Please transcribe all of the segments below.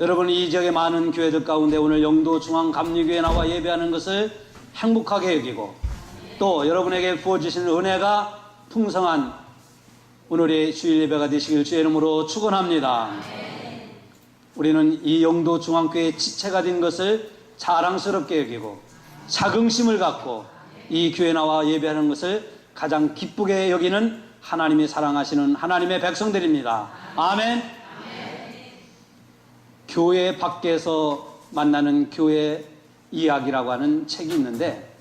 여러분, 이 지역의 많은 교회들 가운데 오늘 영도 중앙감리교회에 나와 예배하는 것을 행복하게 여기고, 또 여러분에게 부어주신 은혜가 풍성한 오늘의 주일 예배가 되시길 주의 이름으로 축원합니다. 우리는 이 영도 중앙교회의 지체가 된 것을 자랑스럽게 여기고 자긍심을 갖고 이 교회에 나와 예배하는 것을 가장 기쁘게 여기는 하나님이 사랑하시는 하나님의 백성들입니다. 아멘. 교회 밖에서 만나는 교회 이야기라고 하는 책이 있는데,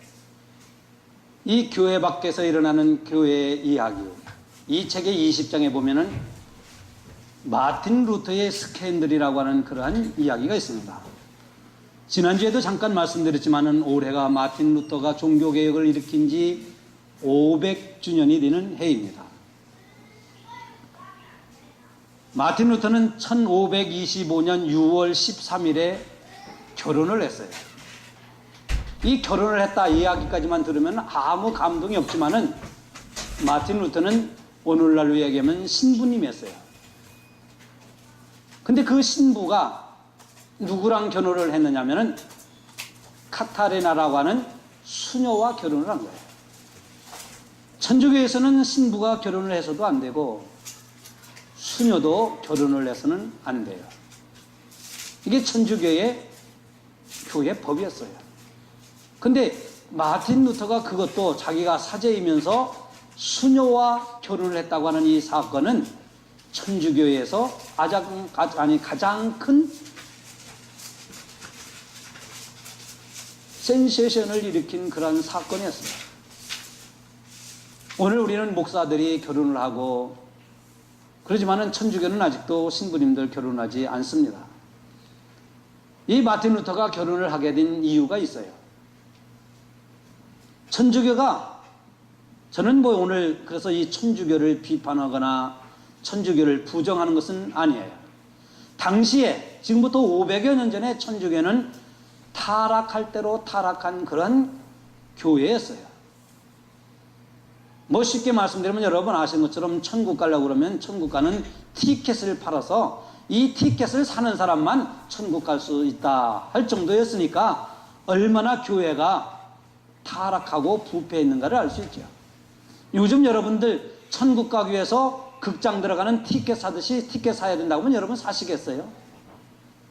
이 교회 밖에서 일어나는 교회의 이야기, 이 책의 20장에 보면은 마틴 루터의 스캔들이라고 하는 그러한 이야기가 있습니다. 지난주에도 잠깐 말씀드렸지만은 올해가 마틴 루터가 종교개혁을 일으킨 지 500주년이 되는 해입니다. 마틴 루터는 1525년 6월 13일에 결혼을 했어요. 이 결혼을 했다 이야기까지만 들으면 아무 감동이 없지만은 마틴 루터는 오늘날로 얘기하면 신부님이었어요. 근데 그 신부가 누구랑 결혼을 했느냐면은 카타리나라고 하는 수녀와 결혼을 한 거예요. 천주교에서는 신부가 결혼을 해서도 안 되고 수녀도 결혼을 해서는 안 돼요. 이게 천주교의 교회 법이었어요. 근데 마틴 루터가 그것도 자기가 사제이면서 수녀와 결혼을 했다고 하는 이 사건은 천주교에서 가장 큰 센세이션을 일으킨 그런 사건이었습니다. 오늘 우리는 목사들이 결혼을 하고 그러지만은 천주교는 아직도 신부님들 결혼하지 않습니다. 이 마틴 루터가 결혼을 하게 된 이유가 있어요. 천주교가, 저는 뭐 오늘 그래서 이 천주교를 비판하거나 천주교를 부정하는 것은 아니에요. 당시에 지금부터 500여 년 전에 천주교는 타락할 대로 타락한 그런 교회였어요. 뭐 쉽게 말씀드리면 여러분 아시는 것처럼 천국 가려고 그러면 천국 가는 티켓을 팔아서 이 티켓을 사는 사람만 천국 갈 수 있다 할 정도였으니까 얼마나 교회가 타락하고 부패했는가를 알 수 있죠. 요즘 여러분들 천국 가기 위해서 극장 들어가는 티켓 사듯이 티켓 사야 된다고 하면 여러분 사시겠어요?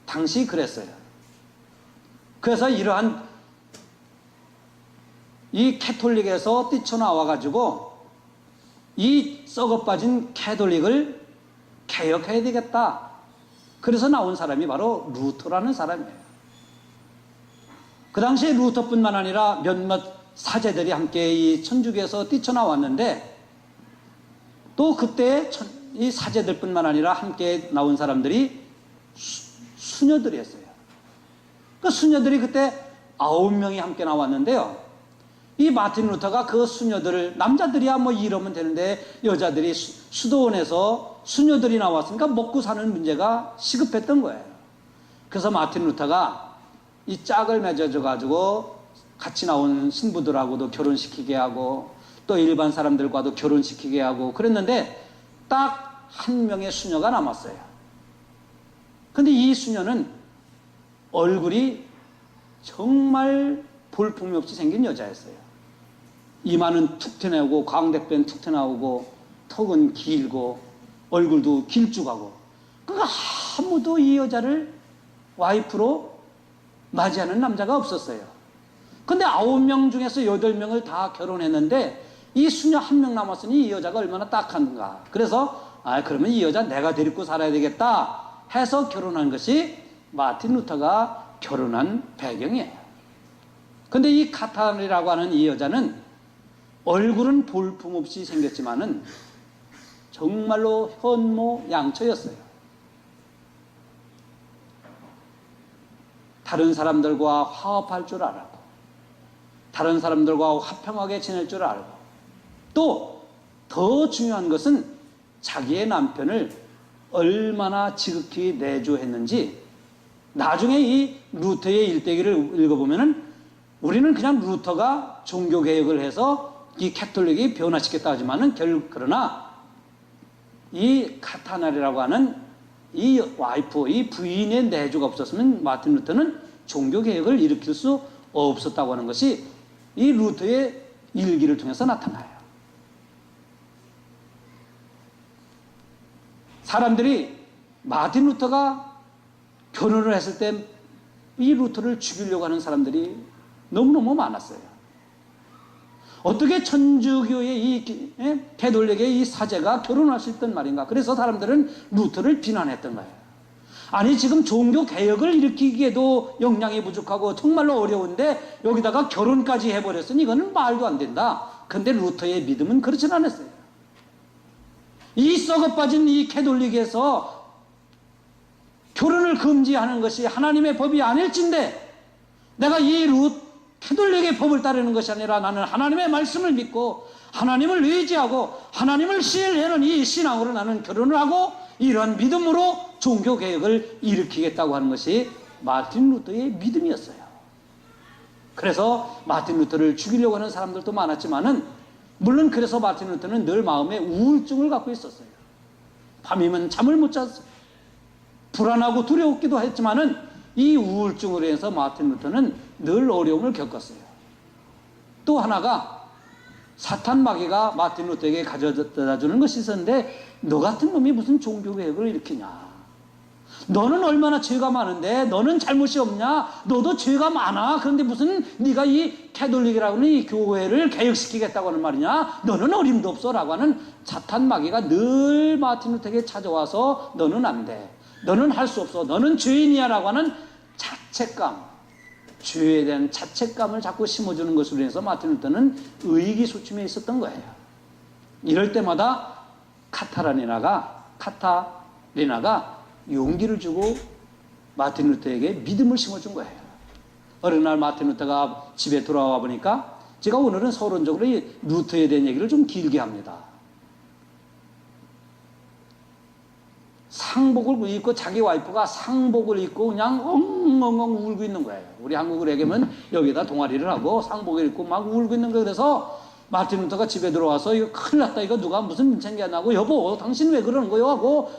당시 그랬어요. 그래서 이러한 이 캐톨릭에서 뛰쳐나와가지고 이 썩어빠진 캐톨릭을 개혁해야 되겠다. 그래서 나온 사람이 바로 루터라는 사람이에요. 그 당시에 루터뿐만 아니라 몇몇 사제들이 함께 이 천주교에서 뛰쳐나왔는데, 또 그때 이 사제들뿐만 아니라 함께 나온 사람들이 수녀들이었어요. 그 수녀들이 그때 9명이 함께 나왔는데요. 이 마틴 루터가 그 수녀들을, 남자들이야 뭐 이러면 되는데 여자들이 수도원에서 수녀들이 나왔으니까 먹고 사는 문제가 시급했던 거예요. 그래서 마틴 루터가 이 짝을 맺어줘 가지고 같이 나온 신부들하고도 결혼시키게 하고 또 일반 사람들과도 결혼시키게 하고 그랬는데 딱 한 명의 수녀가 남았어요. 근데 이 수녀는 얼굴이 정말 볼품이 없이 생긴 여자였어요. 이마는 툭 튀어나오고 광대뼈는 툭 튀어나오고 턱은 길고 얼굴도 길쭉하고, 그러니까 아무도 이 여자를 와이프로 맞이하는 남자가 없었어요. 근데 9명 중에서 8명을 다 결혼했는데 이 수녀 1명 남았으니 이 여자가 얼마나 딱한가. 그래서 그러면 이 여자 내가 데리고 살아야 되겠다 해서 결혼한 것이 마틴 루터가 결혼한 배경이에요. 근데 이 카타리라고 하는 이 여자는 얼굴은 볼품없이 생겼지만은 정말로 현모양처였어요. 다른 사람들과 화합할 줄 알고, 다른 사람들과 화평하게 지낼 줄 알고, 또 더 중요한 것은 자기의 남편을 얼마나 지극히 내조했는지, 나중에 이 루터의 일대기를 읽어보면은 우리는 그냥 루터가 종교개혁을 해서 이 캐톨릭이 변화시켰다 하지만은 그러나 이 카타나리라고 하는 이 와이프, 이 부인의 내조가 없었으면 마틴 루터는 종교개혁을 일으킬 수 없었다고 하는 것이 이 루터의 일기를 통해서 나타나요. 사람들이 마틴 루터가 결혼을 했을 때 이 루터를 죽이려고 하는 사람들이 너무너무 많았어요. 어떻게 천주교의 이 가톨릭의 이 사제가 결혼할 수 있단 말인가? 그래서 사람들은 루터를 비난했던 거예요. 아니 지금 종교 개혁을 일으키기에도 역량이 부족하고 정말로 어려운데 여기다가 결혼까지 해버렸으니 이거는 말도 안 된다. 근데 루터의 믿음은 그렇진 않았어요. 이 썩어빠진 이 가톨릭에서 결혼을 금지하는 것이 하나님의 법이 아닐진데 내가 이 가톨릭의 법을 따르는 것이 아니라 나는 하나님의 말씀을 믿고 하나님을 의지하고 하나님을 신뢰하는 이 신앙으로 나는 결혼을 하고 이런 믿음으로 종교개혁을 일으키겠다고 하는 것이 마틴 루터의 믿음이었어요. 그래서 마틴 루터를 죽이려고 하는 사람들도 많았지만은 물론 그래서 마틴 루터는 늘 마음에 우울증을 갖고 있었어요. 밤이면 잠을 못 잤어요. 불안하고 두려웠기도 했지만은 이 우울증으로 해서 마틴 루터는 늘 어려움을 겪었어요. 또 하나가 사탄 마귀가 마틴 루터에게 가져다 주는 것이 있었는데 너 같은 놈이 무슨 종교개혁을 일으키냐. 너는 얼마나 죄가 많은데 너는 잘못이 없냐. 너도 죄가 많아. 그런데 무슨 네가 이 가톨릭이라고 하는 이 교회를 개혁시키겠다고 하는 말이냐. 너는 어림도 없어 라고 하는 사탄 마귀가 늘 마틴 루터에게 찾아와서 너는 안 돼. 너는 할 수 없어. 너는 죄인이야 라고 하는 자책감, 죄에 대한 자책감을 자꾸 심어주는 것으로 인해서 마틴 루터는 의기소침해 있었던 거예요. 이럴 때마다 카타리나가 용기를 주고 마틴 루터에게 믿음을 심어준 거예요. 어느 날 마틴 루터가 집에 돌아와 보니까 제가 오늘은 서론적으로 이 루터에 대한 얘기를 좀 길게 합니다. 상복을 입고 자기 와이프가 상복을 입고 그냥 엉엉엉 울고 있는 거예요. 우리 한국을 얘기하면 여기다 동아리를 하고 상복을 입고 막 울고 있는 거예요. 그래서 마틴 루터가 집에 들어와서 이거 큰일 났다. 이거 누가 무슨 민창기야 나고 여보 당신 왜 그러는 거요? 하고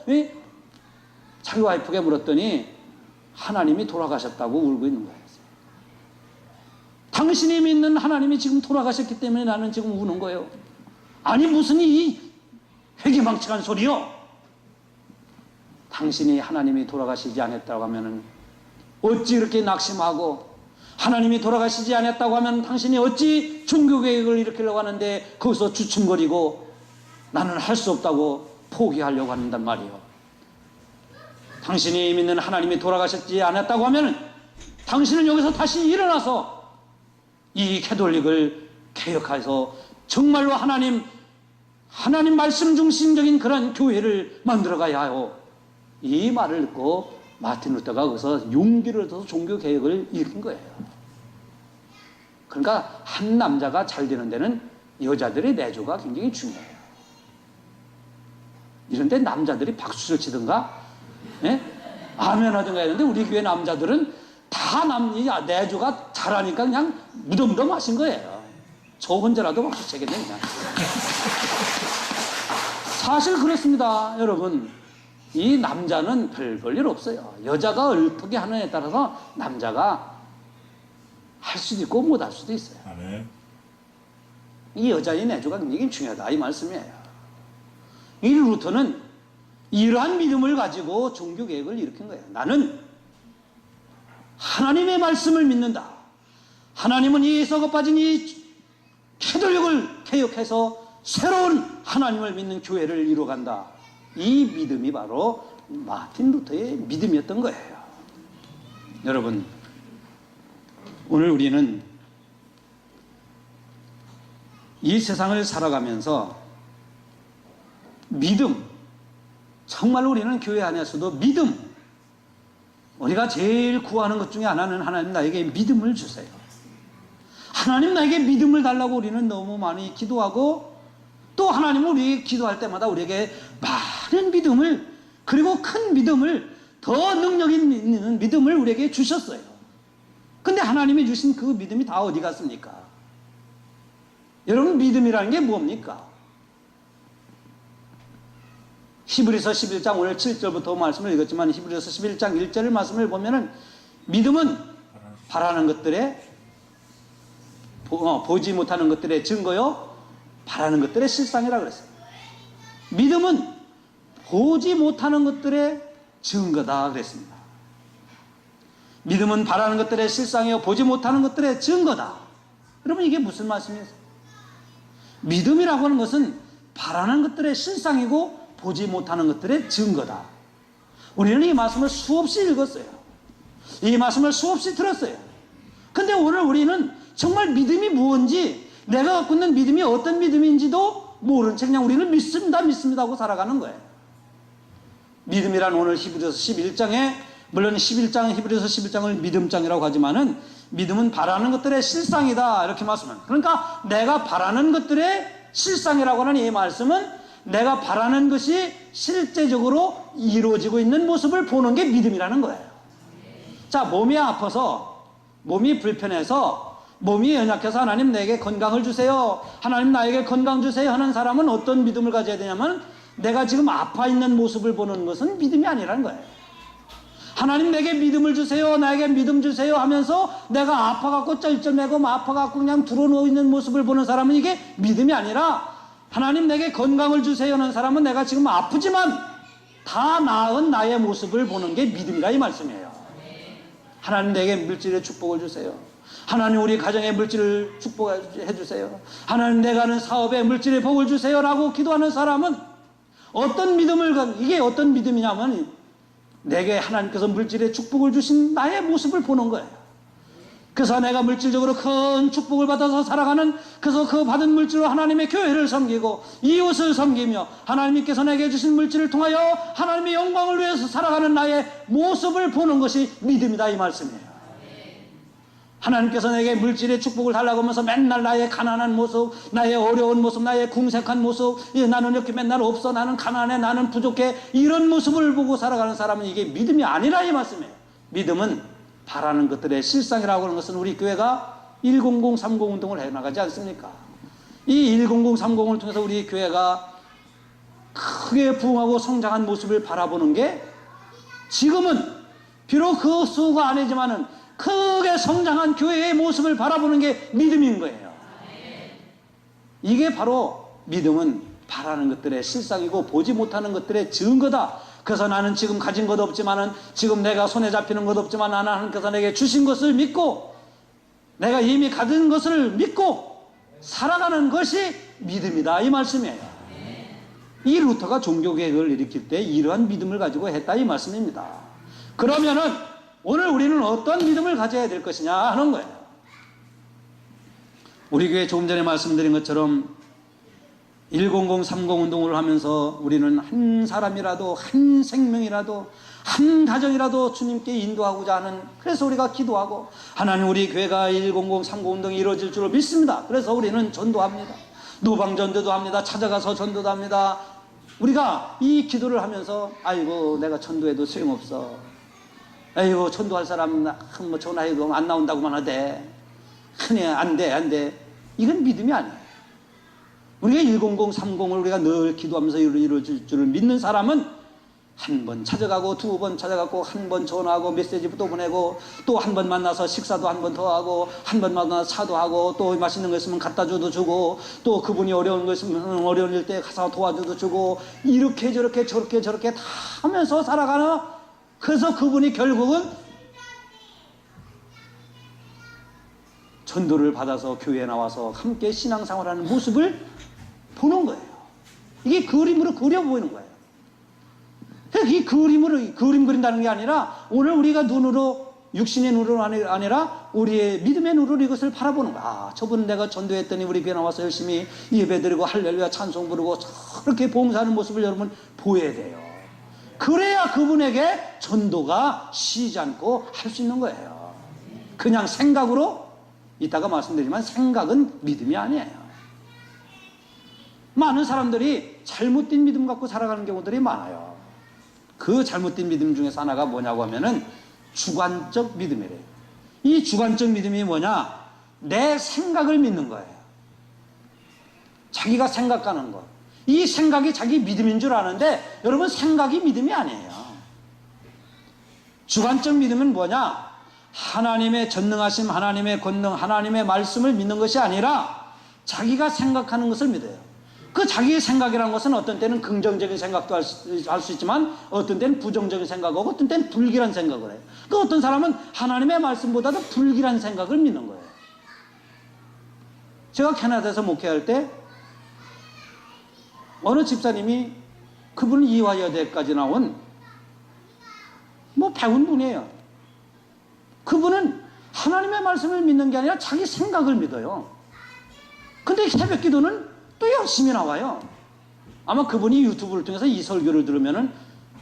자기 와이프에게 물었더니 하나님이 돌아가셨다고 울고 있는 거예요. 당신이 믿는 하나님이 지금 돌아가셨기 때문에 나는 지금 우는 거예요. 아니 무슨 이 회개망측한 소리요? 당신이 하나님이 돌아가시지 않았다고 하면 어찌 이렇게 낙심하고 하나님이 돌아가시지 않았다고 하면 당신이 어찌 종교개혁을 일으키려고 하는데 거기서 주춤거리고 나는 할 수 없다고 포기하려고 한단 말이에요. 당신이 믿는 하나님이 돌아가셨지 않았다고 하면 당신은 여기서 다시 일어나서 이 가톨릭을 개혁해서 정말로 하나님 말씀 중심적인 그런 교회를 만들어 가야 하고 이 말을 듣고 마틴 루터가 거기서 용기를 얻어서 종교개혁을 일으킨 거예요. 그러니까 한 남자가 잘 되는 데는 여자들의 내조가 굉장히 중요해요. 이런데 남자들이 박수를 치든가 아멘 하든가 했는데 우리 교회 남자들은 다 내조가 잘하니까 그냥 무덤덤 하신 거예요. 저 혼자라도 박수 치겠네 그냥. 사실 그렇습니다 여러분. 이 남자는 별 볼 일 없어요. 여자가 어떻게 하느냐에 따라서 남자가 할 수도 있고 못 할 수도 있어요. 아멘. 이 여자의 내조가 굉장히 중요하다 이 말씀이에요. 이 루터는 이러한 믿음을 가지고 종교개혁을 일으킨 거예요. 나는 하나님의 말씀을 믿는다. 하나님은 이 썩어빠진 이 가톨릭을 개혁해서 새로운 하나님을 믿는 교회를 이루어간다. 이 믿음이 바로 마틴 루터의 믿음이었던 거예요. 여러분, 오늘 우리는 이 세상을 살아가면서 믿음, 정말 우리는 교회 안에서도 믿음, 우리가 제일 구하는 것 중에 하나는 하나님 나에게 믿음을 주세요. 하나님 나에게 믿음을 달라고 우리는 너무 많이 기도하고 또 하나님은 우리 기도할 때마다 우리에게 많은 믿음을 그리고 큰 믿음을 더 능력 있는 믿음을 우리에게 주셨어요. 근데 하나님이 주신 그 믿음이 다 어디 갔습니까? 여러분 믿음이라는 게 뭡니까? 히브리서 11장 오늘 7절부터 말씀을 읽었지만 히브리서 11장 1절 말씀을 보면은 믿음은 바라는 것들에 보지 못하는 것들의 증거요 바라는 것들의 실상이라 그랬어요. 믿음은 보지 못하는 것들의 증거다 그랬습니다. 믿음은 바라는 것들의 실상이요 보지 못하는 것들의 증거다. 여러분 이게 무슨 말씀이에요? 믿음이라고 하는 것은 바라는 것들의 실상이고 보지 못하는 것들의 증거다. 우리는 이 말씀을 수없이 읽었어요. 이 말씀을 수없이 들었어요. 근데 오늘 우리는 정말 믿음이 무엇인지, 내가 갖고 있는 믿음이 어떤 믿음인지도 모른 채 그냥 우리는 믿습니다 하고 살아가는 거예요. 믿음이란 오늘 히브리서 11장에, 물론 히브리서 11장을 믿음장이라고 하지만은 믿음은 바라는 것들의 실상이다 이렇게 말씀합니다. 그러니까 내가 바라는 것들의 실상이라고 하는 이 말씀은 내가 바라는 것이 실제적으로 이루어지고 있는 모습을 보는 게 믿음이라는 거예요. 자, 몸이 아파서, 몸이 불편해서, 몸이 연약해서 하나님 내게 건강을 주세요, 하나님 나에게 건강 주세요 하는 사람은 어떤 믿음을 가져야 되냐면 내가 지금 아파 있는 모습을 보는 것은 믿음이 아니라는 거예요. 하나님 내게 믿음을 주세요, 나에게 믿음 주세요 하면서 내가 아파갖고 쩔쩔매고 아파갖고 그냥 드러누워 있는 모습을 보는 사람은 이게 믿음이 아니라, 하나님 내게 건강을 주세요 하는 사람은 내가 지금 아프지만 다 나은 나의 모습을 보는 게 믿음이라 이 말씀이에요. 하나님 내게 물질의 축복을 주세요, 하나님 우리 가정의 물질을 축복해 주세요, 하나님 내가 하는 사업에 물질의 복을 주세요 라고 기도하는 사람은 어떤 믿음을, 이게 어떤 믿음이냐면 내게 하나님께서 물질의 축복을 주신 나의 모습을 보는 거예요. 그래서 내가 물질적으로 큰 축복을 받아서 살아가는, 그래서 그 받은 물질로 하나님의 교회를 섬기고 이웃을 섬기며 하나님께서 내게 주신 물질을 통하여 하나님의 영광을 위해서 살아가는 나의 모습을 보는 것이 믿음이다 이 말씀이에요. 하나님께서 내게 물질의 축복을 달라고 하면서 맨날 나의 가난한 모습, 나의 어려운 모습, 나의 궁색한 모습, 나는 이렇게 맨날 없어, 나는 가난해, 나는 부족해, 이런 모습을 보고 살아가는 사람은 이게 믿음이 아니라 이 말씀이에요. 믿음은 바라는 것들의 실상이라고 하는 것은 우리 교회가 10030 운동을 해나가지 않습니까? 이 10030을 통해서 우리 교회가 크게 부흥하고 성장한 모습을 바라보는 게, 지금은 비록 그 수가 아니지만은 크게 성장한 교회의 모습을 바라보는 게 믿음인 거예요. 이게 바로 믿음은 바라는 것들의 실상이고 보지 못하는 것들의 증거다. 그래서 나는 지금 가진 것 없지만은, 지금 내가 손에 잡히는 것 없지만 나는 하나님께서 내게 주신 것을 믿고 내가 이미 가진 것을 믿고 살아가는 것이 믿음이다 이 말씀이에요. 이 루터가 종교개혁을 일으킬 때 이러한 믿음을 가지고 했다 이 말씀입니다. 그러면은 오늘 우리는 어떤 믿음을 가져야 될 것이냐 하는 거예요. 우리 교회 조금 전에 말씀드린 것처럼 10030 운동을 하면서 우리는 한 사람이라도, 한 생명이라도, 한 가정이라도 주님께 인도하고자 하는, 그래서 우리가 기도하고 하나님 우리 교회가 10030 운동이 이루어질 줄로 믿습니다. 그래서 우리는 전도합니다. 노방전도도 합니다. 찾아가서 전도도 합니다. 우리가 이 기도를 하면서 아이고 내가 전도해도 소용없어, 아이고 전도할 사람 뭐 전화해도 안 나온다고만 하대, 안 돼. 이건 믿음이 아니에요. 우리가 10030을 우리가 늘 기도하면서 이루어질 줄을 믿는 사람은 한 번 찾아가고, 두 번 찾아가고, 한 번 전화하고, 메시지도 보내고, 또 한 번 만나서 식사도 한 번 더 하고, 한 번 만나서 차도 하고, 또 맛있는 거 있으면 갖다 줘도 주고, 또 그분이 어려운 거 있으면 어려운 일 때 가서 도와줘도 주고, 이렇게 저렇게 다 하면서 살아가는, 그래서 그분이 결국은 전도를 받아서 교회에 나와서 함께 신앙생활하는 모습을 보는 거예요. 이게 그림으로 그려 보이는 거예요. 이 그림으로 그림 그린다는 게 아니라 오늘 우리가 눈으로, 육신의 눈으로 아니라 우리의 믿음의 눈으로 이것을 바라보는 거야. 아, 저분 내가 전도했더니 우리 교회 나와서 열심히 예배드리고 할렐루야 찬송 부르고 저렇게 봉사하는 모습을 여러분 보여야 돼요. 그래야 그분에게 전도가 쉬지 않고 할 수 있는 거예요. 그냥 생각으로, 이따가 말씀드리지만 생각은 믿음이 아니에요. 많은 사람들이 잘못된 믿음 갖고 살아가는 경우들이 많아요. 그 잘못된 믿음 중에서 하나가 뭐냐고 하면은 주관적 믿음이래요. 이 주관적 믿음이 뭐냐? 내 생각을 믿는 거예요. 자기가 생각하는 것. 이 생각이 자기 믿음인 줄 아는데 여러분 생각이 믿음이 아니에요. 주관적 믿음은 뭐냐? 하나님의 전능하심, 하나님의 권능, 하나님의 말씀을 믿는 것이 아니라 자기가 생각하는 것을 믿어요. 그 자기의 생각이라는 것은 어떤 때는 긍정적인 생각도 할 수 있지만 어떤 때는 부정적인 생각하고 어떤 때는 불길한 생각을 해요. 그 어떤 사람은 하나님의 말씀보다도 불길한 생각을 믿는 거예요. 제가 캐나다에서 목회할 때 어느 집사님이 그분은 이화여대까지 나온 배운 분이에요. 그분은 하나님의 말씀을 믿는 게 아니라 자기 생각을 믿어요. 근데 새벽 기도는 또 열심히 나와요. 아마 그분이 유튜브를 통해서 이 설교를 들으면은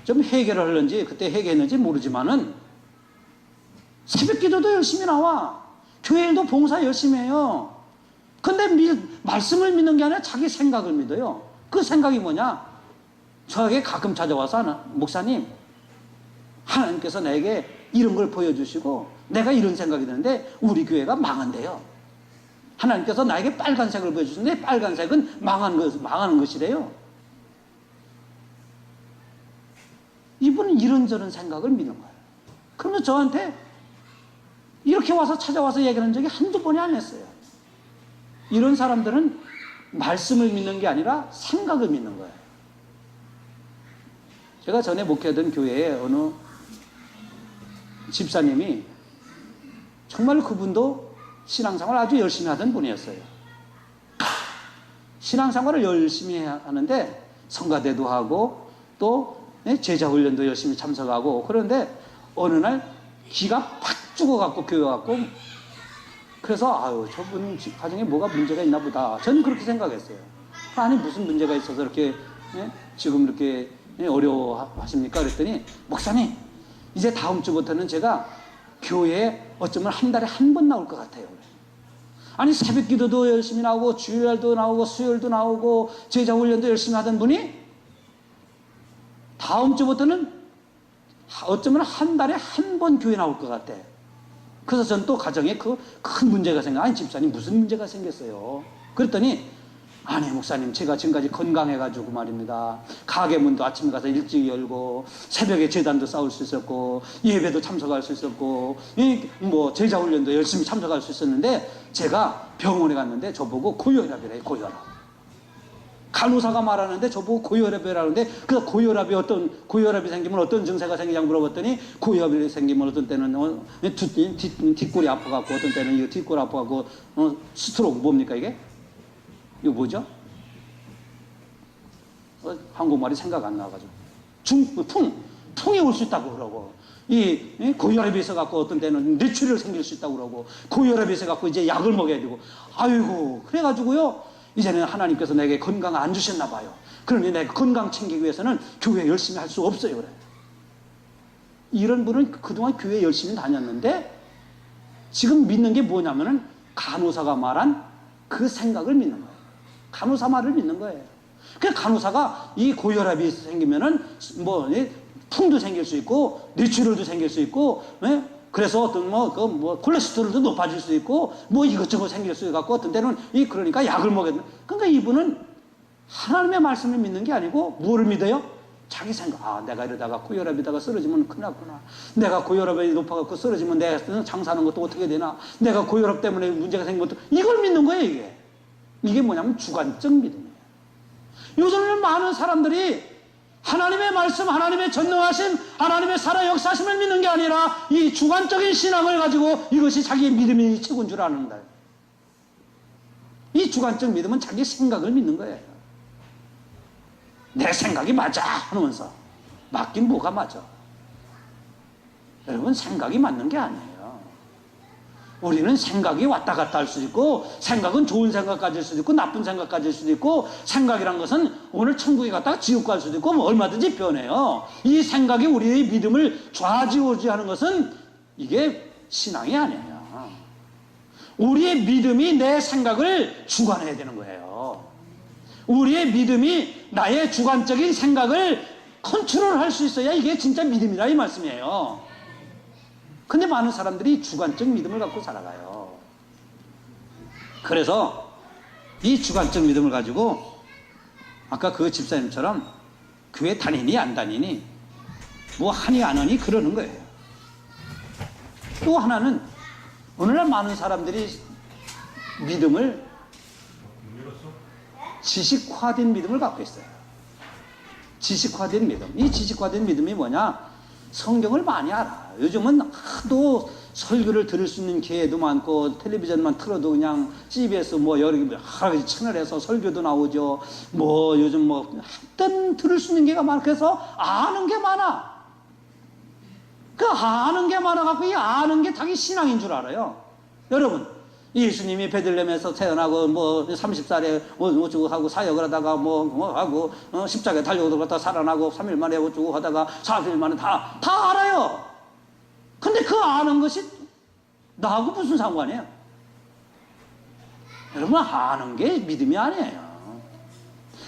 좀 해결을 하는지 그때 해결했는지 모르지만은 새벽 기도도 열심히 나와. 교회에도 봉사 열심히 해요. 근데 말씀을 믿는 게 아니라 자기 생각을 믿어요. 그 생각이 뭐냐? 저에게 가끔 찾아와서 목사님, 하나님께서 내게 이런 걸 보여주시고 내가 이런 생각이 드는데 우리 교회가 망한대요. 하나님께서 나에게 빨간색을 보여주시는데 빨간색은 망하는 것이래요. 이분은 이런저런 생각을 믿는 거예요. 그러면 저한테 이렇게 와서 찾아와서 얘기하는 적이 한두 번이 아니었어요. 이런 사람들은 말씀을 믿는 게 아니라 생각을 믿는 거예요. 제가 전에 목회하던 교회에 어느 집사님이 정말 그분도 신앙생활 아주 열심히 하던 분이었어요. 신앙생활을 열심히 하는데 성가대도 하고 또 제자훈련도 열심히 참석하고 그런데 어느 날 기가 팍 죽어갖고 교회 왔고 그래서 저분 가정에 뭐가 문제가 있나 보다. 저는 그렇게 생각했어요. 아니 무슨 문제가 있어서 이렇게 지금 이렇게 어려워하십니까? 그랬더니 목사님 이제 다음 주부터는 제가 교회에 어쩌면 한 달에 한 번 나올 것 같아요. 아니 새벽 기도도 열심히 나오고 주일날도 나오고 수요일도 나오고 제자훈련도 열심히 하던 분이 다음 주부터는 어쩌면 한 달에 한 번 교회 나올 것 같아. 그래서 전 또 가정에 큰 문제가 아니 집사님 무슨 문제가 생겼어요? 그랬더니 아니 목사님 제가 지금까지 건강해가지고 말입니다. 가게 문도 아침에 가서 일찍 열고 새벽에 제단도 쌓을 수 있었고 예배도 참석할 수 있었고 제자훈련도 열심히 참석할 수 있었는데 제가 병원에 갔는데 저보고 고혈압이래요. 고혈압. 간호사가 말하는데 저보고 고혈압이라는데 그래서 고혈압이 생기면 어떤 증세가 생기냐고 물어봤더니 고혈압이 생기면 어떤 때는 뒷골이 아파갖고 어떤 때는 이 뒷골 아파갖고 스트로크 뭡니까 이게? 이거 뭐죠? 한국말이 생각 안 나와가지고 풍이 올 수 있다고 그러고 고혈압이 있어갖고 어떤 때는 뇌출혈 생길 수 있다고 그러고 고혈압이 있어갖고 이제 약을 먹여야 되고 아이고 그래가지고요 이제는 하나님께서 내게 건강 안 주셨나 봐요. 그러니 내가 건강 챙기기 위해서는 교회 열심히 할 수 없어요. 그래. 이런 분은 그동안 교회 열심히 다녔는데 지금 믿는 게 뭐냐면은 간호사가 말한 그 생각을 믿는 거예요. 간호사 말을 믿는 거예요. 그 간호사가 이 고혈압이 생기면은 풍도 생길 수 있고 뇌출혈도 생길 수 있고 그래서 어떤 콜레스테롤도 높아질 수 있고 이것저것 생길 수 있고 어떤 때는 그러니까 약을 먹여야 돼. 그러니까 이분은 하나님의 말씀을 믿는 게 아니고 뭐를 믿어요? 자기 생각. 내가 이러다가 고혈압에다가 쓰러지면 큰일 났구나. 내가 고혈압이 높아갖고 쓰러지면 내가 장사하는 것도 어떻게 되나. 내가 고혈압 때문에 문제가 생긴 것도 이걸 믿는 거예요. 이게 뭐냐면 주관적 믿음이에요. 요즘은 많은 사람들이 하나님의 말씀, 하나님의 전능하심, 하나님의 살아 역사심을 믿는 게 아니라 이 주관적인 신앙을 가지고 이것이 자기의 믿음이 최고인 줄 아는다. 이 주관적 믿음은 자기 생각을 믿는 거예요. 내 생각이 맞아 하면서 맞긴 뭐가 맞아. 여러분 생각이 맞는 게 아니에요. 우리는 생각이 왔다 갔다 할 수도 있고 생각은 좋은 생각 가질 수도 있고 나쁜 생각 가질 수도 있고 생각이란 것은 오늘 천국에 갔다가 지옥 갈 수도 있고 얼마든지 변해요. 이 생각이 우리의 믿음을 좌지우지하는 것은 이게 신앙이 아니에요. 우리의 믿음이 내 생각을 주관해야 되는 거예요. 우리의 믿음이 나의 주관적인 생각을 컨트롤할 수 있어야 이게 진짜 믿음이라 이 말씀이에요. 근데 많은 사람들이 주관적 믿음을 갖고 살아가요. 그래서 이 주관적 믿음을 가지고 아까 그 집사님처럼 교회 다니니 안 다니니 뭐 하니 안 하니 그러는 거예요. 또 하나는 오늘날 많은 사람들이 믿음을 지식화된 믿음을 갖고 있어요. 지식화된 믿음. 이 지식화된 믿음이 뭐냐? 성경을 많이 알아. 요즘은 하도 설교를 들을 수 있는 기회도 많고 텔레비전만 틀어도 그냥 CBS 뭐 여러 가지 채널에서 설교도 나오죠. 뭐 요즘 뭐 하여튼 들을 수 있는 기회가 많아. 그래서 아는 게 많아. 그 아는 게 많아갖고 이 아는 게 자기 신앙인 줄 알아요. 여러분, 예수님이 베들레헴에서 태어나고 뭐 30살에 어쩌고 하고 사역을 하다가 뭐 하고 십자가에 달려고 들어갔다 살아나고 3일 만에 어쩌고 하다가 4일 만에 다 알아요. 근데 그 아는 것이 나하고 무슨 상관이에요? 여러분, 아는 게 믿음이 아니에요.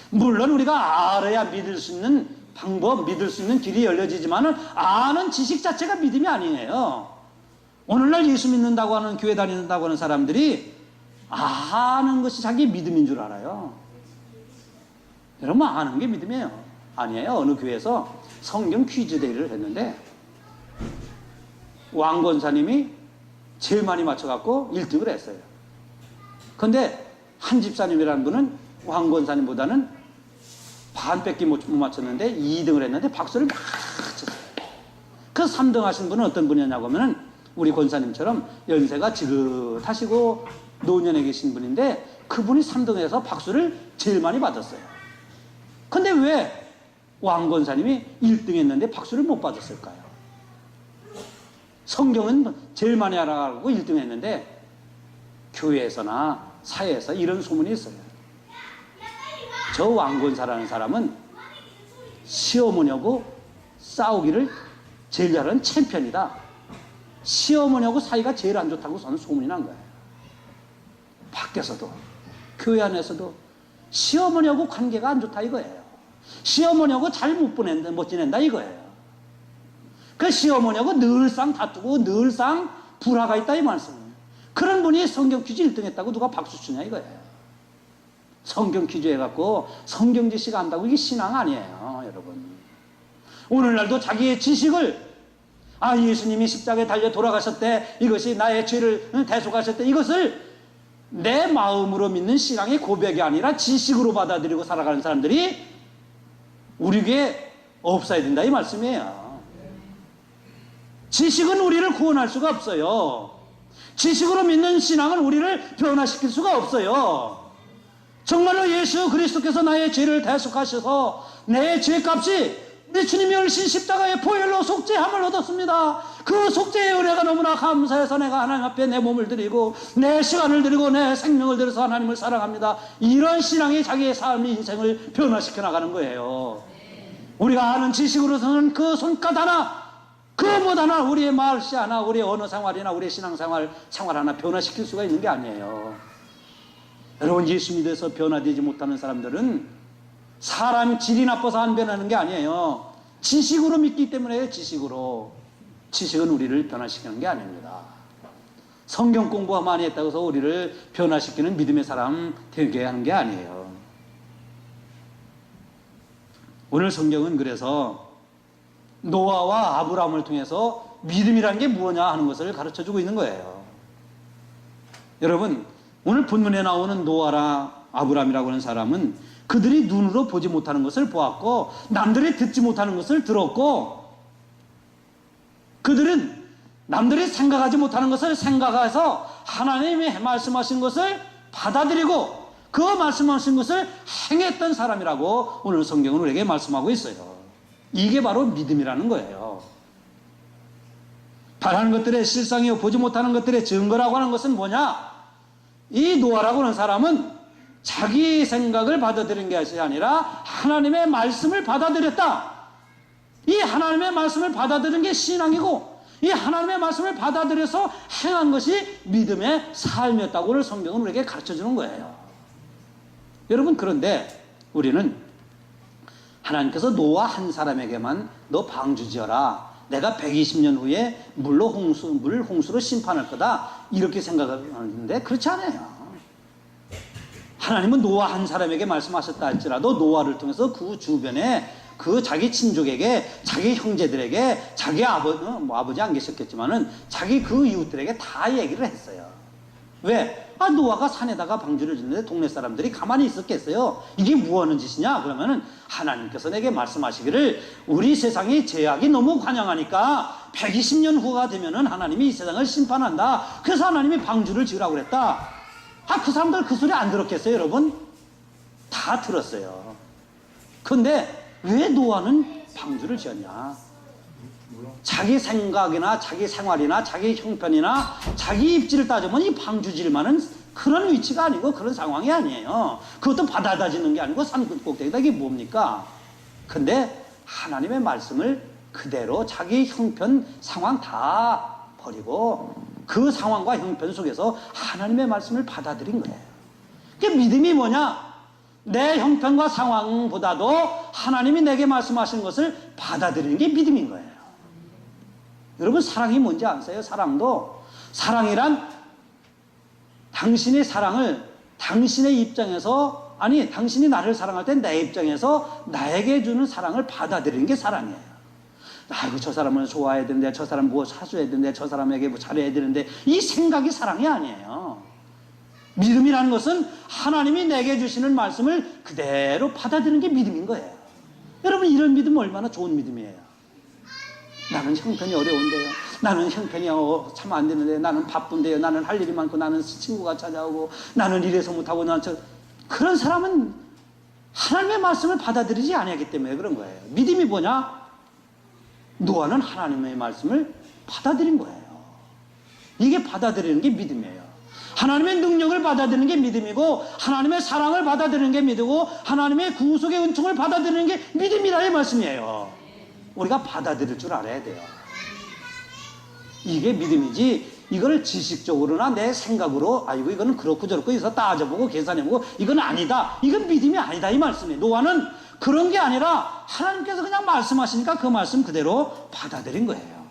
물론 우리가 알아야 믿을 수 있는 방법, 믿을 수 있는 길이 열려지지만은 아는 지식 자체가 믿음이 아니에요. 오늘날 예수 믿는다고 하는, 교회 다닌다고 하는 사람들이 아는 것이 자기 믿음인 줄 알아요. 여러분, 아는 게 믿음이에요. 아니에요. 어느 교회에서 성경 퀴즈 대회를 했는데 왕 권사님이 제일 많이 맞춰갖고 1등을 했어요. 근데 한 집사님이라는 분은 왕 권사님보다는 반밖에 못 맞췄는데 2등을 했는데 박수를 막 쳤어요. 그 3등 하신 분은 어떤 분이었냐고 하면은 우리 권사님처럼 연세가 지긋하시고 노년에 계신 분인데 그분이 3등에서 박수를 제일 많이 받았어요. 근데 왜 왕 권사님이 1등 했는데 박수를 못 받았을까요? 성경은 제일 많이 알아가고 1등 했는데 교회에서나 사회에서 이런 소문이 있어요. 저 왕권사라는 사람은 시어머니하고 싸우기를 제일 잘하는 챔피언이다. 시어머니하고 사이가 제일 안 좋다고 저는 소문이 난 거예요. 밖에서도 교회 안에서도 시어머니하고 관계가 안 좋다 이거예요. 시어머니하고 잘 못 지낸다 이거예요. 그 시어머니하고 늘상 다투고 늘상 불화가 있다 이 말씀이에요. 그런 분이 성경 퀴즈 1등 했다고 누가 박수 치냐 이거예요. 성경 퀴즈 해갖고 성경 지식 안다고 이게 신앙 아니에요, 여러분. 오늘날도 자기의 지식을 예수님이 십자가에 달려 돌아가셨대, 이것이 나의 죄를 대속하셨대, 이것을 내 마음으로 믿는 신앙의 고백이 아니라 지식으로 받아들이고 살아가는 사람들이 우리 교회에 없어야 된다 이 말씀이에요. 지식은 우리를 구원할 수가 없어요. 지식으로 믿는 신앙은 우리를 변화시킬 수가 없어요. 정말로 예수 그리스도께서 나의 죄를 대속하셔서 내 죄값이 우리 주님이 흘리신 십자가의 보혈로 속죄함을 얻었습니다. 그 속죄의 은혜가 너무나 감사해서 내가 하나님 앞에 내 몸을 드리고 내 시간을 드리고 내 생명을 들여서 하나님을 사랑합니다. 이런 신앙이 자기의 삶의 인생을 변화시켜 나가는 거예요. 우리가 아는 지식으로서는 그 손가락 하나, 그 못 하나, 우리의 말씨 하나, 우리의 언어 생활이나 우리의 신앙생활 하나 변화시킬 수가 있는 게 아니에요. 여러분, 예수 믿어서 변화되지 못하는 사람들은 사람 질이 나빠서 안 변하는 게 아니에요. 지식으로 믿기 때문에 지식으로. 지식은 우리를 변화시키는 게 아닙니다. 성경 공부가 많이 했다고 해서 우리를 변화시키는 믿음의 사람 되게 하는 게 아니에요. 오늘 성경은 그래서 노아와 아브라함을 통해서 믿음이라는 게 무엇냐 하는 것을 가르쳐주고 있는 거예요. 여러분, 오늘 본문에 나오는 노아라 아브라함이라고 하는 사람은 그들이 눈으로 보지 못하는 것을 보았고 남들이 듣지 못하는 것을 들었고 그들은 남들이 생각하지 못하는 것을 생각해서 하나님이 말씀하신 것을 받아들이고 그 말씀하신 것을 행했던 사람이라고 오늘 성경은 우리에게 말씀하고 있어요. 이게 바로 믿음이라는 거예요. 바라는 것들의 실상이요 보지 못하는 것들의 증거라고 하는 것은 뭐냐? 이 노아라고 하는 사람은 자기 생각을 받아들인 것이 아니라 하나님의 말씀을 받아들였다. 이 하나님의 말씀을 받아들인 게 신앙이고 이 하나님의 말씀을 받아들여서 행한 것이 믿음의 삶이었다고 오늘 성경은 우리에게 가르쳐주는 거예요. 여러분, 그런데 우리는 하나님께서 노아 한 사람에게만 너 방주지어라, 내가 120년 후에 물 홍수로 심판할 거다, 이렇게 생각을 하는데 그렇지 않아요. 하나님은 노아 한 사람에게 말씀하셨다 할지라도 노아를 통해서 그 주변에 그 자기 친족에게, 자기 형제들에게, 자기 아버지 안 계셨겠지만은 자기 그 이웃들에게 다 얘기를 했어요. 왜? 노아가 산에다가 방주를 짓는데 동네 사람들이 가만히 있었겠어요? 이게 뭐 하는 짓이냐? 그러면은 하나님께서 내게 말씀하시기를 우리 세상이 죄악이 너무 관영하니까 120년 후가 되면은 하나님이 이 세상을 심판한다. 그래서 하나님이 방주를 지으라고 그랬다. 그 사람들 그 소리 안 들었겠어요, 여러분? 다 들었어요. 근데 왜 노아는 방주를 지었냐? 자기 생각이나 자기 생활이나 자기 형편이나 자기 입지를 따지면 이 방주 지을만한 그런 위치가 아니고 그런 상황이 아니에요. 그것도 바다다 짓는 게 아니고 산 꼭대기다. 이게 뭡니까? 근데 하나님의 말씀을 그대로 자기 형편 상황 다 버리고 그 상황과 형편 속에서 하나님의 말씀을 받아들인 거예요. 그게 믿음이 뭐냐? 내 형편과 상황보다도 하나님이 내게 말씀하시는 것을 받아들이는 게 믿음인 거예요. 여러분, 사랑이 뭔지 아세요? 사랑이란 당신의 사랑을 당신의 입장에서, 아니 당신이 나를 사랑할 때 내 입장에서 나에게 주는 사랑을 받아들이는 게 사랑이에요. 아이고, 저 사람을 좋아해야 되는데, 저 사람 뭐 사줘야 되는데, 저 사람에게 뭐 잘해야 되는데, 이 생각이 사랑이 아니에요. 믿음이라는 것은 하나님이 내게 주시는 말씀을 그대로 받아들이는 게 믿음인 거예요. 여러분, 이런 믿음 얼마나 좋은 믿음이에요. 나는 형편이 어려운데요. 나는 형편이 참 안 되는데, 나는 바쁜데요. 나는 할 일이 많고, 나는 친구가 찾아오고, 나는 이래서 못하고, 그런 사람은 하나님의 말씀을 받아들이지 아니하기 때문에 그런 거예요. 믿음이 뭐냐? 노아는 하나님의 말씀을 받아들인 거예요. 이게 받아들이는 게 믿음이에요. 하나님의 능력을 받아들이는 게 믿음이고, 하나님의 사랑을 받아들이는 게 믿음이고, 하나님의 구속의 은총을 받아들이는 게 믿음이라의 말씀이에요. 우리가 받아들일 줄 알아야 돼요. 이게 믿음이지, 이걸 지식적으로나 내 생각으로, 아이고, 이거는 그렇고 저렇고 해서 따져보고 계산해보고, 이건 아니다. 이건 믿음이 아니다. 이 말씀이에요. 노아는 그런 게 아니라 하나님께서 그냥 말씀하시니까 그 말씀 그대로 받아들인 거예요.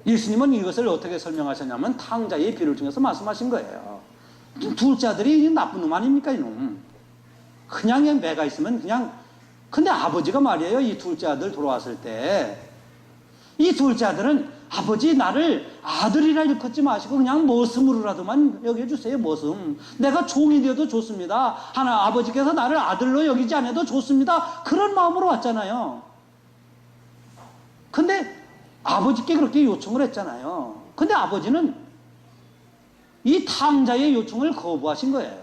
예수님은 이것을 어떻게 설명하셨냐면 탕자의 비를 통해서 말씀하신 거예요. 둘째 아들이 나쁜 놈 아닙니까, 이놈? 그냥 매가 있으면 그냥. 근데 아버지가 말이에요, 이 둘째 아들 돌아왔을 때, 이 둘째 아들은 아버지 나를 아들이라 일컫지 마시고 그냥 머슴으로라도만 여겨주세요. 머슴. 내가 종이 되어도 좋습니다. 아버지께서 나를 아들로 여기지 않아도 좋습니다. 그런 마음으로 왔잖아요. 근데 아버지께 그렇게 요청을 했잖아요. 근데 아버지는 이 탕자의 요청을 거부하신 거예요.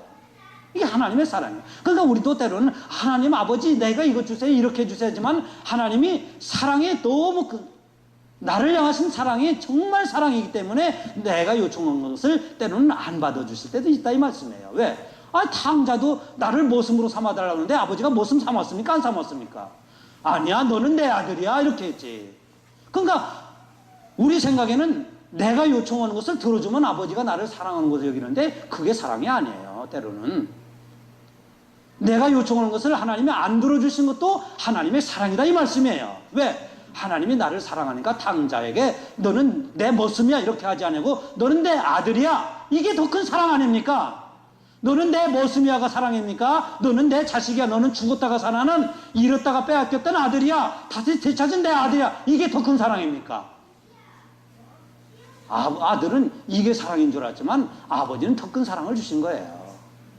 이게 하나님의 사랑이에요. 그러니까 우리도 때로는 하나님 아버지 내가 이것 주세요, 이렇게 주세요지만 하나님이 사랑이 너무 나를 향하신 사랑이 정말 사랑이기 때문에 내가 요청한 것을 때로는 안 받아주실 때도 있다 이 말씀이에요. 왜? 탕자도 나를 모슴으로 삼아달라고 하는데 아버지가 모슴 삼았습니까? 안 삼았습니까? 아니야, 너는 내 아들이야, 이렇게 했지. 그러니까 우리 생각에는 내가 요청하는 것을 들어주면 아버지가 나를 사랑하는 것을 여기는데 그게 사랑이 아니에요. 때로는 내가 요청하는 것을 하나님이 안 들어주신 것도 하나님의 사랑이다 이 말씀이에요. 왜? 하나님이 나를 사랑하니까 탕자에게 너는 내 머슴이야 이렇게 하지 않고 너는 내 아들이야, 이게 더 큰 사랑 아닙니까? 너는 내 머슴이야가 사랑입니까? 너는 내 자식이야, 너는 죽었다가 살아난 잃었다가 빼앗겼던 아들이야, 다시 되찾은 내 아들이야, 이게 더 큰 사랑입니까? 아들은 이게 사랑인 줄 알았지만 아버지는 더 큰 사랑을 주신 거예요.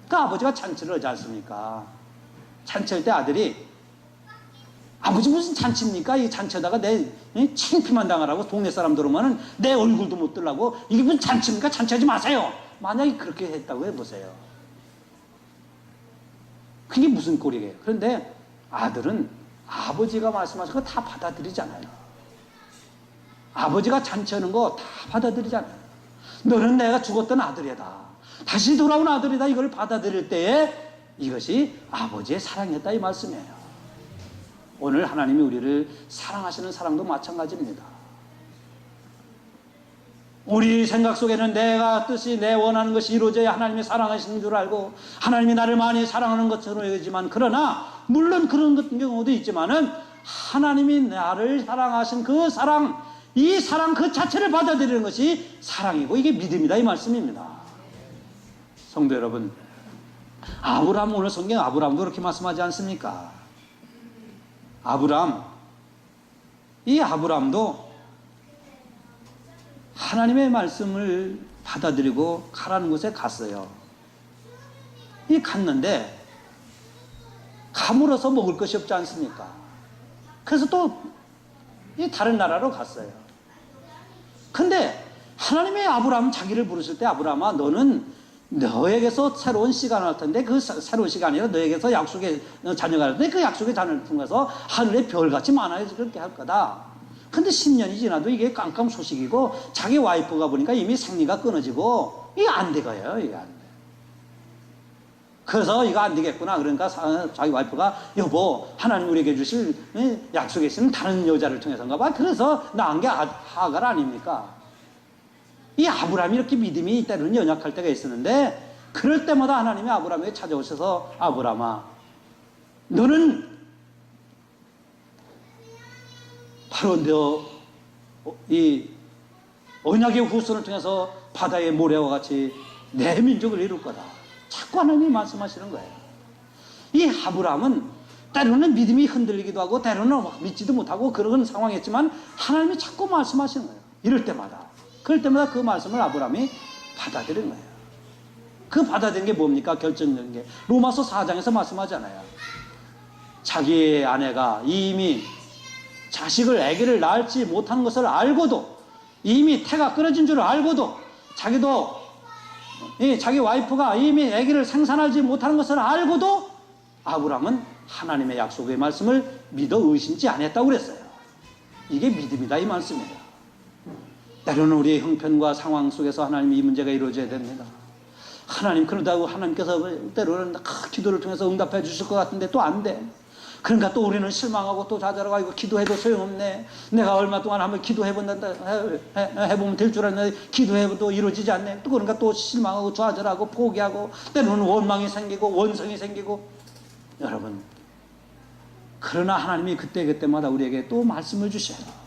그 아버지가 잔치를 하지 않습니까? 잔치할 때 아들이 아버지 무슨 잔치입니까? 이 잔치에다가 내 창피만 당하라고 동네 사람 들어오면은 내 얼굴도 못 들라고, 이게 무슨 잔치입니까? 잔치하지 마세요. 만약에 그렇게 했다고 해보세요. 그게 무슨 꼴이에요? 그런데 아들은 아버지가 말씀하신 거 다 받아들이잖아요. 아버지가 잔치하는 거 다 받아들이잖아요. 너는 내가 죽었던 아들이다, 다시 돌아온 아들이다, 이걸 받아들일 때에 이것이 아버지의 사랑이었다 이 말씀이에요. 오늘 하나님이 우리를 사랑하시는 사랑도 마찬가지입니다. 우리 생각 속에는 내가 뜻이 내 원하는 것이 이루어져야 하나님이 사랑하시는 줄 알고 하나님이 나를 많이 사랑하는 것처럼 여기지만, 그러나 물론 그런 경우도 있지만은 하나님이 나를 사랑하신 그 사랑, 이 사랑 그 자체를 받아들이는 것이 사랑이고 이게 믿음이다 이 말씀입니다. 성도 여러분, 아브라함, 오늘 성경 아브라함도 그렇게 말씀하지 않습니까? 이 아브라함도 하나님의 말씀을 받아들이고 가라는 곳에 갔어요. 갔는데 가물어서 먹을 것이 없지 않습니까? 그래서 또 다른 나라로 갔어요. 근데 하나님의 아브라함 자기를 부르실 때, 아브라함아, 너는 너에게서 새로운 시간을 할 텐데, 그 새로운 시간이 아니라 너에게서 약속의 자녀가 할 텐데, 그 약속의 자녀를 통해서 하늘의 별같이 많아져 그렇게 할 거다. 근데 10년이 지나도 이게 깜깜 소식이고, 자기 와이프가 보니까 이미 생리가 끊어지고, 이게 안 되고요. 이게 안 돼. 그래서 이거 안 되겠구나. 그러니까 자기 와이프가, 여보, 하나님 우리에게 주실 약속에 있는 다른 여자를 통해서인가 봐. 그래서 낳은 게 하갈 아닙니까? 이 아브라함이 이렇게 믿음이 때로는 연약할 때가 있었는데, 그럴 때마다 하나님이 아브라함에게 찾아오셔서, 아브라함아, 너는 바로 이 언약의 후손을 통해서 바다의 모래와 같이 내 민족을 이룰 거다. 자꾸 하나님이 말씀하시는 거예요. 이 아브라함은 때로는 믿음이 흔들리기도 하고, 때로는 믿지도 못하고 그런 상황이었지만, 하나님이 자꾸 말씀하시는 거예요. 이럴 때마다. 그럴 때마다 그 말씀을 아브라함이 받아들인 거예요. 그 받아들인 게 뭡니까? 결정적인 게 로마서 4장에서 말씀하잖아요. 자기의 아내가 이미 아기를 낳지 못한 것을 알고도, 이미 태가 끊어진 줄 알고도, 자기 와이프가 이미 아기를 생산하지 못하는 것을 알고도 아브라함은 하나님의 약속의 말씀을 믿어 의심치 않았다고 그랬어요. 이게 믿음이다, 이 말씀이에요. 때로는 우리의 형편과 상황 속에서 하나님이 이 문제가 이루어져야 됩니다. 하나님, 그러다고 하나님께서 때로는 기도를 통해서 응답해 주실 것 같은데 또 안 돼. 그러니까 또 우리는 실망하고 또 좌절하고, 이거 기도해도 소용없네. 내가 얼마 동안 한번 기도해보면 될 줄 알았는데 기도해도 이루어지지 않네. 또 그러니까 또 실망하고 좌절하고 포기하고, 때로는 원망이 생기고 원성이 생기고. 여러분, 그러나 하나님이 그때마다 우리에게 또 말씀을 주셔요.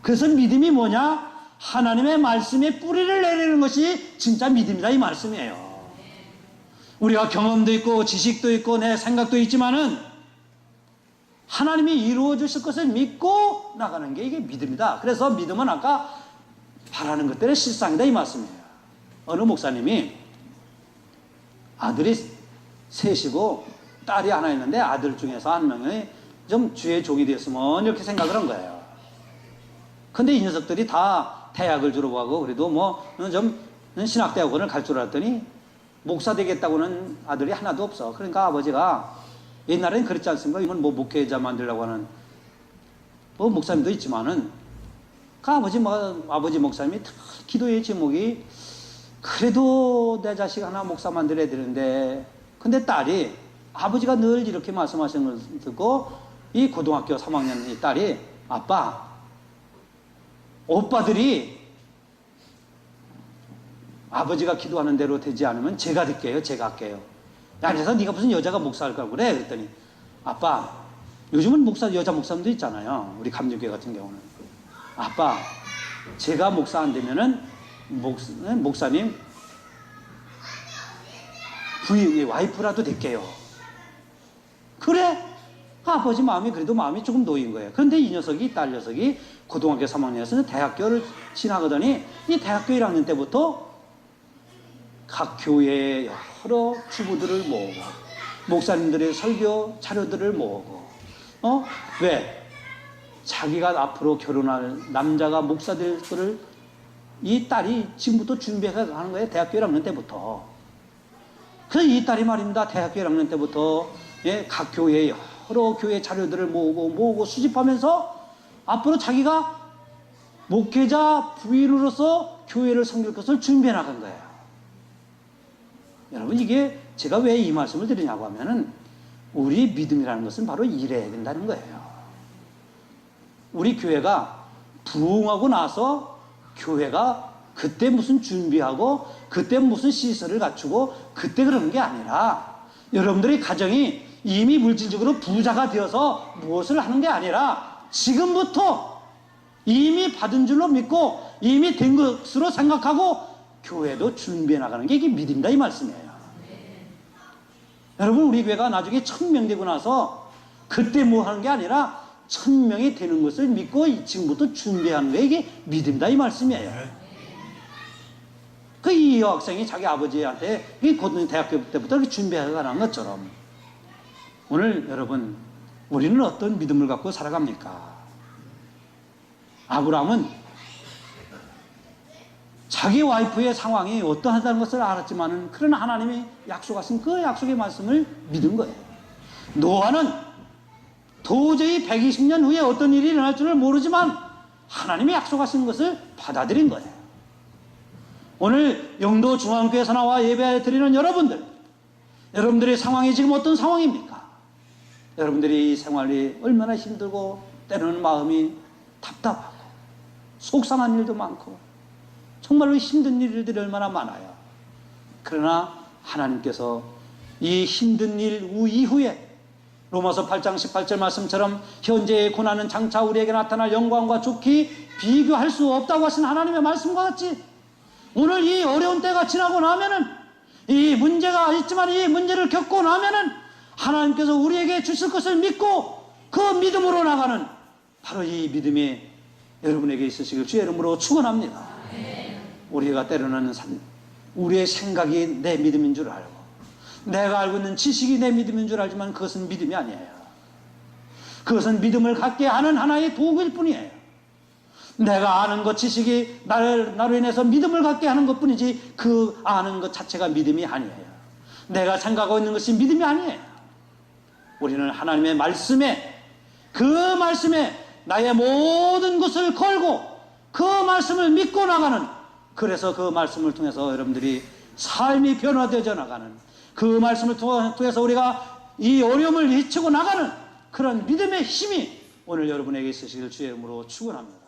그래서 믿음이 뭐냐? 하나님의 말씀에 뿌리를 내리는 것이 진짜 믿음이다, 이 말씀이에요. 우리가 경험도 있고 지식도 있고 내 생각도 있지만은 하나님이 이루어 주실 것을 믿고 나가는 게 이게 믿음이다. 그래서 믿음은 아까 바라는 것들의 실상이다, 이 말씀이에요. 어느 목사님이 아들이 셋이고 딸이 하나 있는데, 아들 중에서 한 명이 좀 주의 종이 되었으면 이렇게 생각을 한 거예요. 근데 이 녀석들이 다 대학을 졸업하고 그래도 좀 신학대학원을 갈 줄 알았더니 목사 되겠다고는 아들이 하나도 없어. 그러니까 아버지가, 옛날엔 그랬지 않습니까? 이건 목회자 만들려고 하는 목사님도 있지만은, 그 아버지 목사님이 기도의 제목이, 그래도 내 자식 하나 목사 만들어야 되는데, 근데 딸이, 아버지가 늘 이렇게 말씀하시는 걸 듣고 이 고등학교 3학년 이 딸이, 아빠, 오빠들이 아버지가 기도하는 대로 되지 않으면 제가 될게요. 제가 할게요. 야, 그래서 네가 무슨 여자가 목사할 거라고 그래? 그랬더니, 아빠, 요즘은 여자 목사님도 있잖아요. 우리 감리교회 같은 경우는. 아빠, 제가 목사 안 되면은 목사님 부인, 와이프라도 될게요. 그래? 아버지 마음이 조금 놓인 거예요. 그런데 딸 녀석이 고등학교 3학년에서 대학교를 지나가더니, 이 대학교 1학년 때부터 각 교회의 여러 주부들을 모으고, 목사님들의 설교 자료들을 모으고, 왜? 자기가 앞으로 결혼할 남자가 목사 될 거를 이 딸이 지금부터 준비해 가는 거예요. 대학교 1학년 때부터. 그래서 이 딸이 말입니다. 대학교 1학년 때부터 각 교회의 여러 교회 자료들을 모으고 수집하면서 앞으로 자기가 목회자 부인으로서 교회를 섬길 것을 준비해 나간 거예요. 여러분, 이게 제가 왜 이 말씀을 드리냐고 하면은, 우리 믿음이라는 것은 바로 이래야 된다는 거예요. 우리 교회가 부흥하고 나서 교회가 그때 무슨 준비하고 그때 무슨 시설을 갖추고 그때 그러는 게 아니라, 여러분들의 가정이 이미 물질적으로 부자가 되어서 무엇을 하는 게 아니라 지금부터 이미 받은 줄로 믿고 이미 된 것으로 생각하고 교회도 준비해 나가는 게 이게 믿음이다 이 말씀이에요. 여러분, 우리 교회가 나중에 1000명 되고 나서 그때 뭐 하는 게 아니라 1000명이 되는 것을 믿고 지금부터 준비하는 게 이게 믿음이다 이 말씀이에요. 그 이 여학생이 자기 아버지한테 고등 대학교 때부터 준비해 가는 것처럼 오늘 여러분, 우리는 어떤 믿음을 갖고 살아갑니까? 아브라함은 자기 와이프의 상황이 어떠하다는 것을 알았지만은 그러나 하나님이 약속하신 그 약속의 말씀을 믿은 거예요. 노아는 도저히 120년 후에 어떤 일이 일어날 줄을 모르지만 하나님이 약속하신 것을 받아들인 거예요. 오늘 영도 중앙교회에서 나와 예배 드리는 여러분들의 상황이 지금 어떤 상황입니까? 여러분들이 생활이 얼마나 힘들고 때로는 마음이 답답하고 속상한 일도 많고 정말로 힘든 일들이 얼마나 많아요. 그러나 하나님께서 이 힘든 일 이후에 로마서 8장 18절 말씀처럼 현재의 고난은 장차 우리에게 나타날 영광과 좋게 비교할 수 없다고 하신 하나님의 말씀과 같이 오늘 이 어려운 때가 지나고 나면은 이 문제가 있지만 이 문제를 겪고 나면은 하나님께서 우리에게 주실 것을 믿고 그 믿음으로 나가는 바로 이 믿음이 여러분에게 있으시길 주의 이름으로 축원합니다. 우리가 때로는 우리의 생각이 내 믿음인 줄 알고 내가 알고 있는 지식이 내 믿음인 줄 알지만 그것은 믿음이 아니에요. 그것은 믿음을 갖게 하는 하나의 도구일 뿐이에요. 내가 아는 것, 지식이 나로 인해서 믿음을 갖게 하는 것 뿐이지 그 아는 것 자체가 믿음이 아니에요. 내가 생각하고 있는 것이 믿음이 아니에요. 우리는 하나님의 말씀에 그 말씀에 나의 모든 것을 걸고 그 말씀을 믿고 나가는, 그래서 그 말씀을 통해서 여러분들이 삶이 변화되어 나가는, 그 말씀을 통해서 우리가 이 어려움을 헤치고 나가는 그런 믿음의 힘이 오늘 여러분에게 있으시길 주의 이름으로 축원합니다.